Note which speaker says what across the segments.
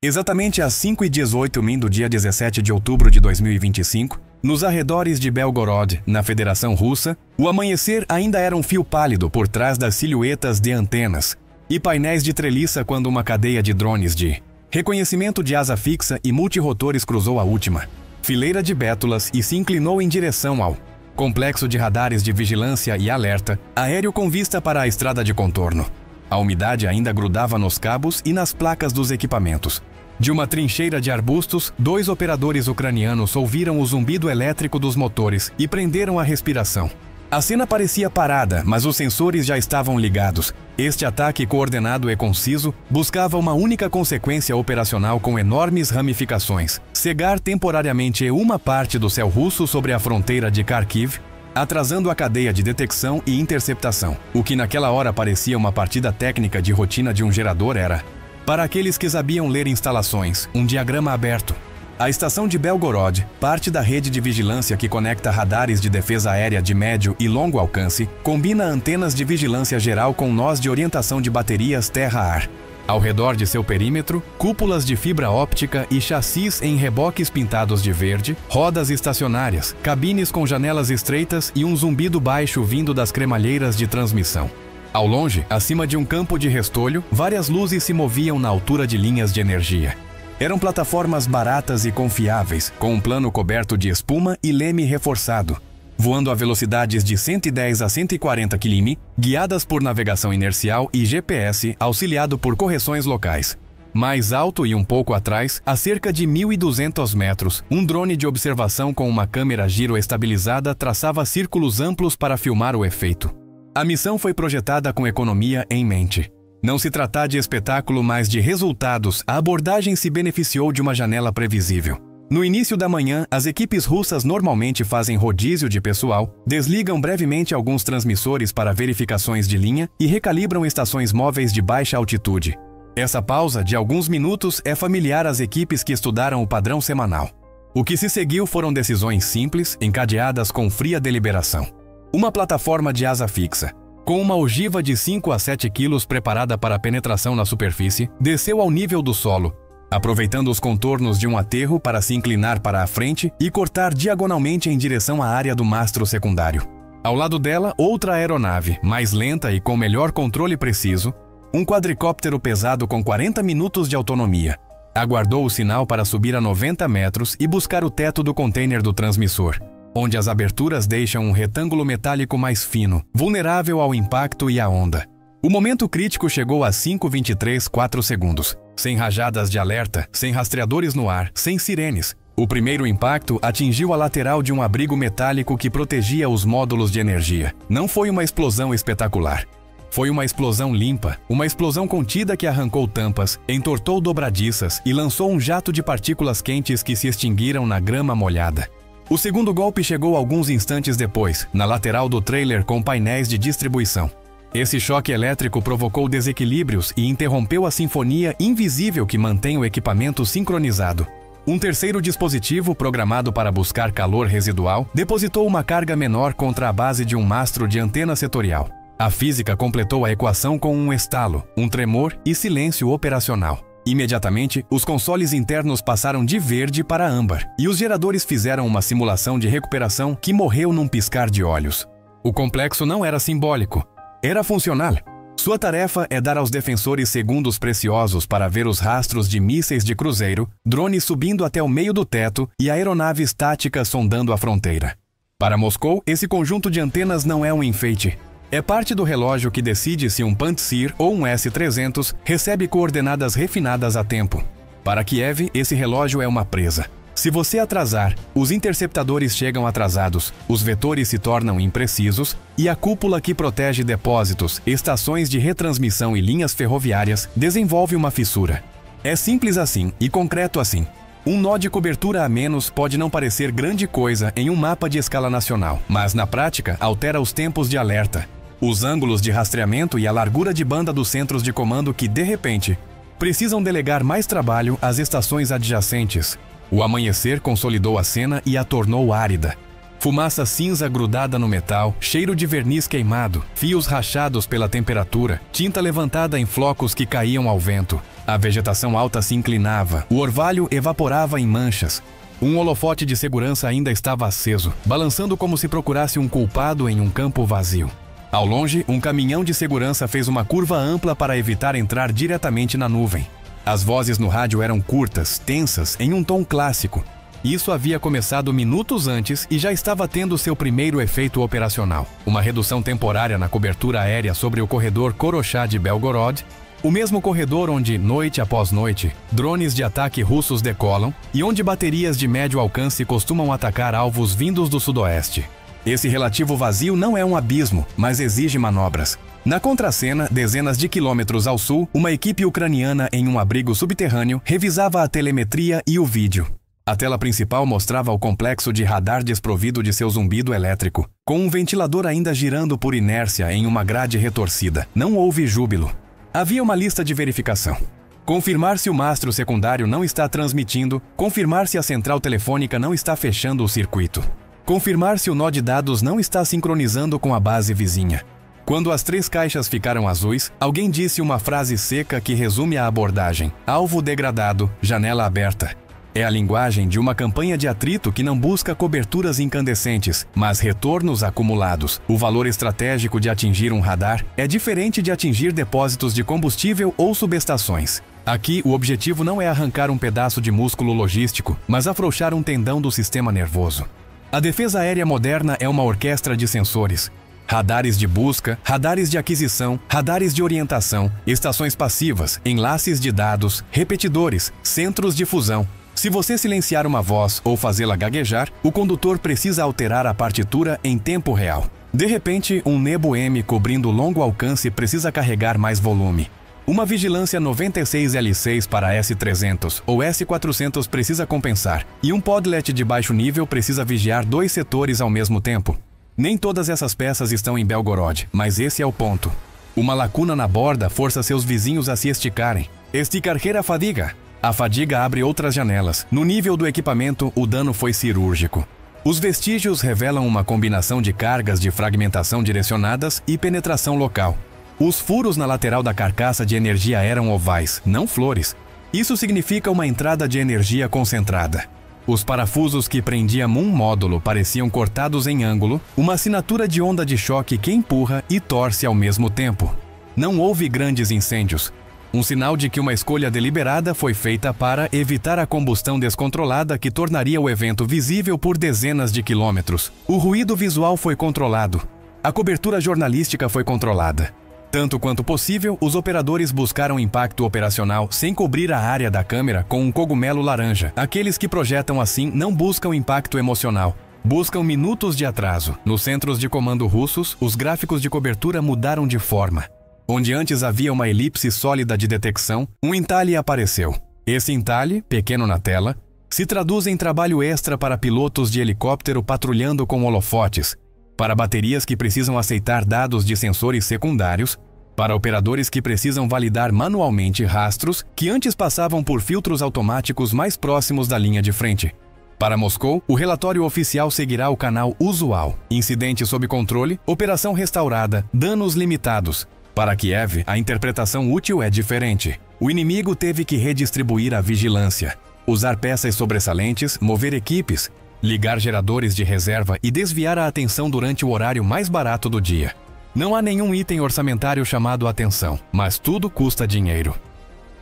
Speaker 1: Exatamente às 5h18 min do dia 17 de outubro de 2025, nos arredores de Belgorod, na Federação Russa, o amanhecer ainda era um fio pálido por trás das silhuetas de antenas e painéis de treliça quando uma cadeia de drones de reconhecimento de asa fixa e multirotores cruzou a última fileira de bétulas e se inclinou em direção ao complexo de radares de vigilância e alerta aéreo com vista para a estrada de contorno. A umidade ainda grudava nos cabos e nas placas dos equipamentos. De uma trincheira de arbustos, 2 operadores ucranianos ouviram o zumbido elétrico dos motores e prenderam a respiração. A cena parecia parada, mas os sensores já estavam ligados. Este ataque coordenado e conciso buscava uma única consequência operacional com enormes ramificações: cegar temporariamente uma parte do céu russo sobre a fronteira de Kharkiv, atrasando a cadeia de detecção e interceptação. O que naquela hora parecia uma partida técnica de rotina de um gerador era, para aqueles que sabiam ler instalações, um diagrama aberto. A estação de Belgorod, parte da rede de vigilância que conecta radares de defesa aérea de médio e longo alcance, combina antenas de vigilância geral com nós de orientação de baterias terra-ar. Ao redor de seu perímetro, cúpulas de fibra óptica e chassis em reboques pintados de verde, rodas estacionárias, cabines com janelas estreitas e um zumbido baixo vindo das cremalheiras de transmissão. Ao longe, acima de um campo de restolho, várias luzes se moviam na altura de linhas de energia. Eram plataformas baratas e confiáveis, com um plano coberto de espuma e leme reforçado, voando a velocidades de 110 a 140 km, guiadas por navegação inercial e GPS auxiliado por correções locais. Mais alto e um pouco atrás, a cerca de 1.200 metros, um drone de observação com uma câmera giro estabilizada traçava círculos amplos para filmar o efeito. A missão foi projetada com economia em mente. Não se tratar de espetáculo, mas de resultados, a abordagem se beneficiou de uma janela previsível. No início da manhã, as equipes russas normalmente fazem rodízio de pessoal, desligam brevemente alguns transmissores para verificações de linha e recalibram estações móveis de baixa altitude. Essa pausa de alguns minutos é familiar às equipes que estudaram o padrão semanal. O que se seguiu foram decisões simples, encadeadas com fria deliberação. Uma plataforma de asa fixa, com uma ogiva de 5 a 7 quilos preparada para penetração na superfície, desceu ao nível do solo, aproveitando os contornos de um aterro para se inclinar para a frente e cortar diagonalmente em direção à área do mastro secundário. Ao lado dela, outra aeronave, mais lenta e com melhor controle preciso, um quadricóptero pesado com 40 minutos de autonomia. Aguardou o sinal para subir a 90 metros e buscar o teto do container do transmissor, onde as aberturas deixam um retângulo metálico mais fino, vulnerável ao impacto e à onda. O momento crítico chegou a 5:23,4 segundos, sem rajadas de alerta, sem rastreadores no ar, sem sirenes. O primeiro impacto atingiu a lateral de um abrigo metálico que protegia os módulos de energia. Não foi uma explosão espetacular. Foi uma explosão limpa, uma explosão contida que arrancou tampas, entortou dobradiças e lançou um jato de partículas quentes que se extinguiram na grama molhada. O segundo golpe chegou alguns instantes depois, na lateral do trailer com painéis de distribuição. Esse choque elétrico provocou desequilíbrios e interrompeu a sinfonia invisível que mantém o equipamento sincronizado. Um terceiro dispositivo, programado para buscar calor residual, depositou uma carga menor contra a base de um mastro de antena setorial. A física completou a equação com um estalo, um tremor e silêncio operacional. Imediatamente, os consoles internos passaram de verde para âmbar, e os geradores fizeram uma simulação de recuperação que morreu num piscar de olhos. O complexo não era simbólico, era funcional. Sua tarefa é dar aos defensores segundos preciosos para ver os rastros de mísseis de cruzeiro, drones subindo até o meio do teto e aeronaves táticas sondando a fronteira. Para Moscou, esse conjunto de antenas não é um enfeite. É parte do relógio que decide se um Pantsir ou um S-300 recebe coordenadas refinadas a tempo. Para Kiev, esse relógio é uma presa. Se você atrasar, os interceptadores chegam atrasados, os vetores se tornam imprecisos e a cúpula que protege depósitos, estações de retransmissão e linhas ferroviárias desenvolve uma fissura. É simples assim e concreto assim. Um nó de cobertura a menos pode não parecer grande coisa em um mapa de escala nacional, mas na prática altera os tempos de alerta, os ângulos de rastreamento e a largura de banda dos centros de comando que, de repente, precisam delegar mais trabalho às estações adjacentes. O amanhecer consolidou a cena e a tornou árida. Fumaça cinza grudada no metal, cheiro de verniz queimado, fios rachados pela temperatura, tinta levantada em flocos que caíam ao vento. A vegetação alta se inclinava, o orvalho evaporava em manchas. Um holofote de segurança ainda estava aceso, balançando como se procurasse um culpado em um campo vazio. Ao longe, um caminhão de segurança fez uma curva ampla para evitar entrar diretamente na nuvem. As vozes no rádio eram curtas, tensas, em um tom clássico. Isso havia começado minutos antes e já estava tendo seu primeiro efeito operacional. Uma redução temporária na cobertura aérea sobre o corredor Khoroshah de Belgorod, o mesmo corredor onde, noite após noite, drones de ataque russos decolam e onde baterias de médio alcance costumam atacar alvos vindos do sudoeste. Esse relativo vazio não é um abismo, mas exige manobras. Na contracena, dezenas de quilômetros ao sul, uma equipe ucraniana em um abrigo subterrâneo revisava a telemetria e o vídeo. A tela principal mostrava o complexo de radar desprovido de seu zumbido elétrico, com um ventilador ainda girando por inércia em uma grade retorcida. Não houve júbilo. Havia uma lista de verificação. Confirmar se o mastro secundário não está transmitindo, confirmar se a central telefônica não está fechando o circuito. Confirmar se o nó de dados não está sincronizando com a base vizinha. Quando as 3 caixas ficaram azuis, alguém disse uma frase seca que resume a abordagem. Alvo degradado, janela aberta. É a linguagem de uma campanha de atrito que não busca coberturas incandescentes, mas retornos acumulados. O valor estratégico de atingir um radar é diferente de atingir depósitos de combustível ou subestações. Aqui, o objetivo não é arrancar um pedaço de músculo logístico, mas afrouxar um tendão do sistema nervoso. A defesa aérea moderna é uma orquestra de sensores. Radares de busca, radares de aquisição, radares de orientação, estações passivas, enlaces de dados, repetidores, centros de fusão. Se você silenciar uma voz ou fazê-la gaguejar, o condutor precisa alterar a partitura em tempo real. De repente, um Nebo M cobrindo longo alcance precisa carregar mais volume. Uma vigilância 96L6 para S300 ou S400 precisa compensar, e um podlet de baixo nível precisa vigiar 2 setores ao mesmo tempo. Nem todas essas peças estão em Belgorod, mas esse é o ponto. Uma lacuna na borda força seus vizinhos a se esticarem. Esticar a fadiga. A fadiga abre outras janelas. No nível do equipamento, o dano foi cirúrgico. Os vestígios revelam uma combinação de cargas de fragmentação direcionadas e penetração local. Os furos na lateral da carcaça de energia eram ovais, não flores. Isso significa uma entrada de energia concentrada. Os parafusos que prendiam um módulo pareciam cortados em ângulo, uma assinatura de onda de choque que empurra e torce ao mesmo tempo. Não houve grandes incêndios. Um sinal de que uma escolha deliberada foi feita para evitar a combustão descontrolada que tornaria o evento visível por dezenas de quilômetros. O ruído visual foi controlado. A cobertura jornalística foi controlada. Tanto quanto possível, os operadores buscaram impacto operacional sem cobrir a área da câmera com um cogumelo laranja. Aqueles que projetam assim não buscam impacto emocional. Buscam minutos de atraso. Nos centros de comando russos, os gráficos de cobertura mudaram de forma. Onde antes havia uma elipse sólida de detecção, um entalhe apareceu. Esse entalhe, pequeno na tela, se traduz em trabalho extra para pilotos de helicóptero patrulhando com holofotes, para baterias que precisam aceitar dados de sensores secundários, para operadores que precisam validar manualmente rastros que antes passavam por filtros automáticos mais próximos da linha de frente. Para Moscou, o relatório oficial seguirá o canal usual: incidente sob controle, operação restaurada, danos limitados. Para Kiev, a interpretação útil é diferente. O inimigo teve que redistribuir a vigilância, usar peças sobressalentes, mover equipes, ligar geradores de reserva e desviar a atenção durante o horário mais barato do dia. Não há nenhum item orçamentário chamado atenção, mas tudo custa dinheiro.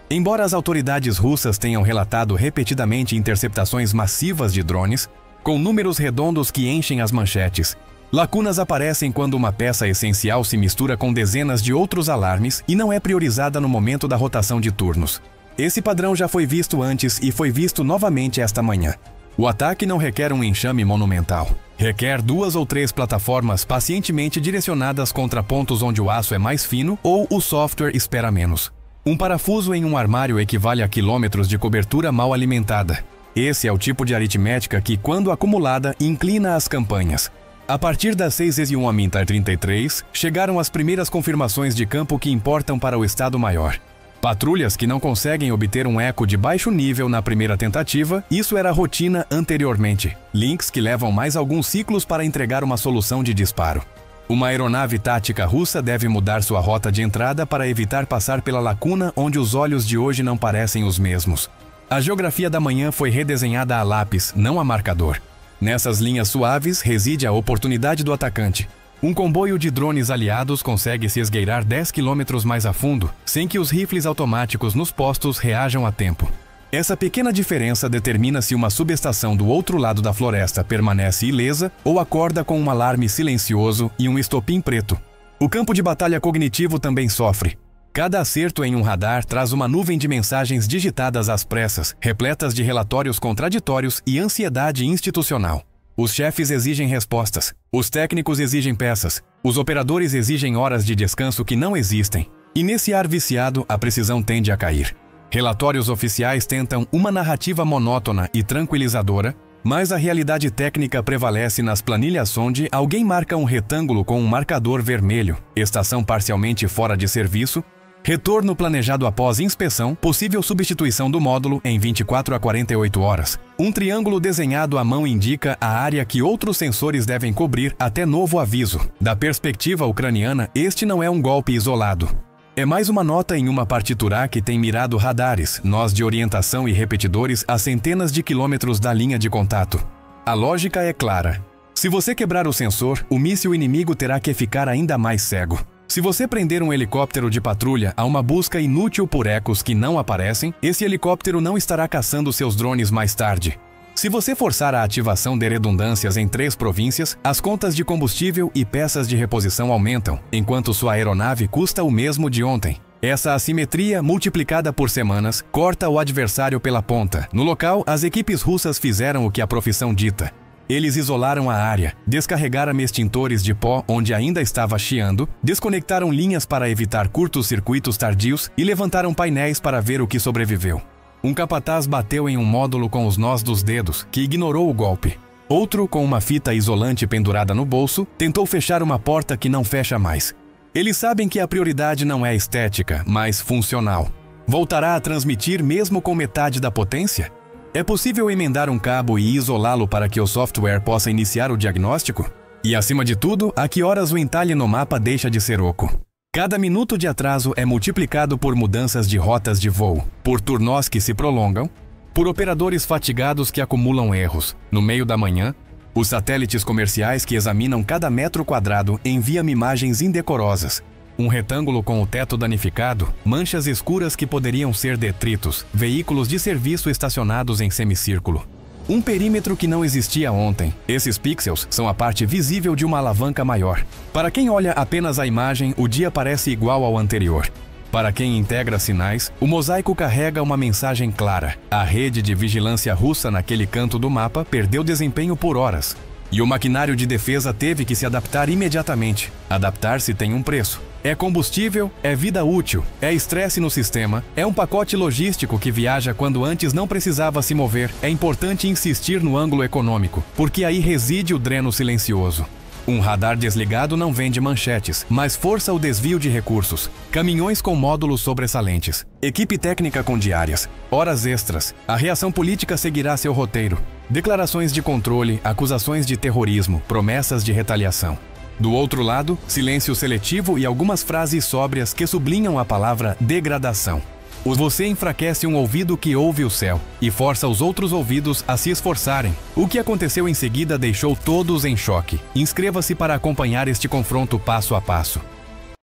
Speaker 1: Embora as autoridades russas tenham relatado repetidamente interceptações massivas de drones, com números redondos que enchem as manchetes, lacunas aparecem quando uma peça essencial se mistura com dezenas de outros alarmes e não é priorizada no momento da rotação de turnos. Esse padrão já foi visto antes e foi visto novamente esta manhã. O ataque não requer um enxame monumental. Requer 2 ou 3 plataformas pacientemente direcionadas contra pontos onde o aço é mais fino ou o software espera menos. Um parafuso em um armário equivale a quilômetros de cobertura mal alimentada. Esse é o tipo de aritmética que, quando acumulada, inclina as campanhas. A partir das 6 a Mintar 33, chegaram as primeiras confirmações de campo que importam para o Estado-Maior. Patrulhas que não conseguem obter um eco de baixo nível na primeira tentativa, isso era rotina anteriormente. Links que levam mais alguns ciclos para entregar uma solução de disparo. Uma aeronave tática russa deve mudar sua rota de entrada para evitar passar pela lacuna onde os olhos de hoje não parecem os mesmos. A geografia da manhã foi redesenhada a lápis, não a marcador. Nessas linhas suaves reside a oportunidade do atacante. Um comboio de drones aliados consegue se esgueirar 10 km mais a fundo, sem que os rifles automáticos nos postos reajam a tempo. Essa pequena diferença determina se uma subestação do outro lado da floresta permanece ilesa ou acorda com um alarme silencioso e um estopim preto. O campo de batalha cognitivo também sofre. Cada acerto em um radar traz uma nuvem de mensagens digitadas às pressas, repletas de relatórios contraditórios e ansiedade institucional. Os chefes exigem respostas, os técnicos exigem peças, os operadores exigem horas de descanso que não existem. E nesse ar viciado, a precisão tende a cair. Relatórios oficiais tentam uma narrativa monótona e tranquilizadora, mas a realidade técnica prevalece nas planilhas onde alguém marca um retângulo com um marcador vermelho, estação parcialmente fora de serviço, retorno planejado após inspeção, possível substituição do módulo em 24 a 48 horas. Um triângulo desenhado à mão indica a área que outros sensores devem cobrir até novo aviso. Da perspectiva ucraniana, este não é um golpe isolado. É mais uma nota em uma partitura que tem mirado radares, nós de orientação e repetidores a centenas de quilômetros da linha de contato. A lógica é clara. Se você quebrar o sensor, o míssil inimigo terá que ficar ainda mais cego. Se você prender um helicóptero de patrulha a uma busca inútil por ecos que não aparecem, esse helicóptero não estará caçando seus drones mais tarde. Se você forçar a ativação de redundâncias em 3 províncias, as contas de combustível e peças de reposição aumentam, enquanto sua aeronave custa o mesmo de ontem. Essa assimetria, multiplicada por semanas, corta o adversário pela ponta. No local, as equipes russas fizeram o que a profissão dita. Eles isolaram a área, descarregaram extintores de pó onde ainda estava chiando, desconectaram linhas para evitar curtos-circuitos tardios e levantaram painéis para ver o que sobreviveu. Um capataz bateu em um módulo com os nós dos dedos, que ignorou o golpe. Outro, com uma fita isolante pendurada no bolso, tentou fechar uma porta que não fecha mais. Eles sabem que a prioridade não é estética, mas funcional. Voltará a transmitir mesmo com metade da potência? É possível emendar um cabo e isolá-lo para que o software possa iniciar o diagnóstico? E, acima de tudo, a que horas o entalhe no mapa deixa de ser oco? Cada minuto de atraso é multiplicado por mudanças de rotas de voo, por turnós que se prolongam, por operadores fatigados que acumulam erros. No meio da manhã, os satélites comerciais que examinam cada metro quadrado enviam imagens indecorosas. Um retângulo com o teto danificado, manchas escuras que poderiam ser detritos, veículos de serviço estacionados em semicírculo. Um perímetro que não existia ontem. Esses pixels são a parte visível de uma alavanca maior. Para quem olha apenas a imagem, o dia parece igual ao anterior. Para quem integra sinais, o mosaico carrega uma mensagem clara. A rede de vigilância russa naquele canto do mapa perdeu desempenho por horas. E o maquinário de defesa teve que se adaptar imediatamente. Adaptar-se tem um preço. É combustível, é vida útil, é estresse no sistema, é um pacote logístico que viaja quando antes não precisava se mover. É importante insistir no ângulo econômico, porque aí reside o dreno silencioso. Um radar desligado não vende manchetes, mas força o desvio de recursos. Caminhões com módulos sobressalentes. Equipe técnica com diárias. Horas extras. A reação política seguirá seu roteiro. Declarações de controle, acusações de terrorismo, promessas de retaliação. Do outro lado, silêncio seletivo e algumas frases sóbrias que sublinham a palavra degradação. Você enfraquece um ouvido que ouve o céu e força os outros ouvidos a se esforçarem. O que aconteceu em seguida deixou todos em choque. Inscreva-se para acompanhar este confronto passo a passo.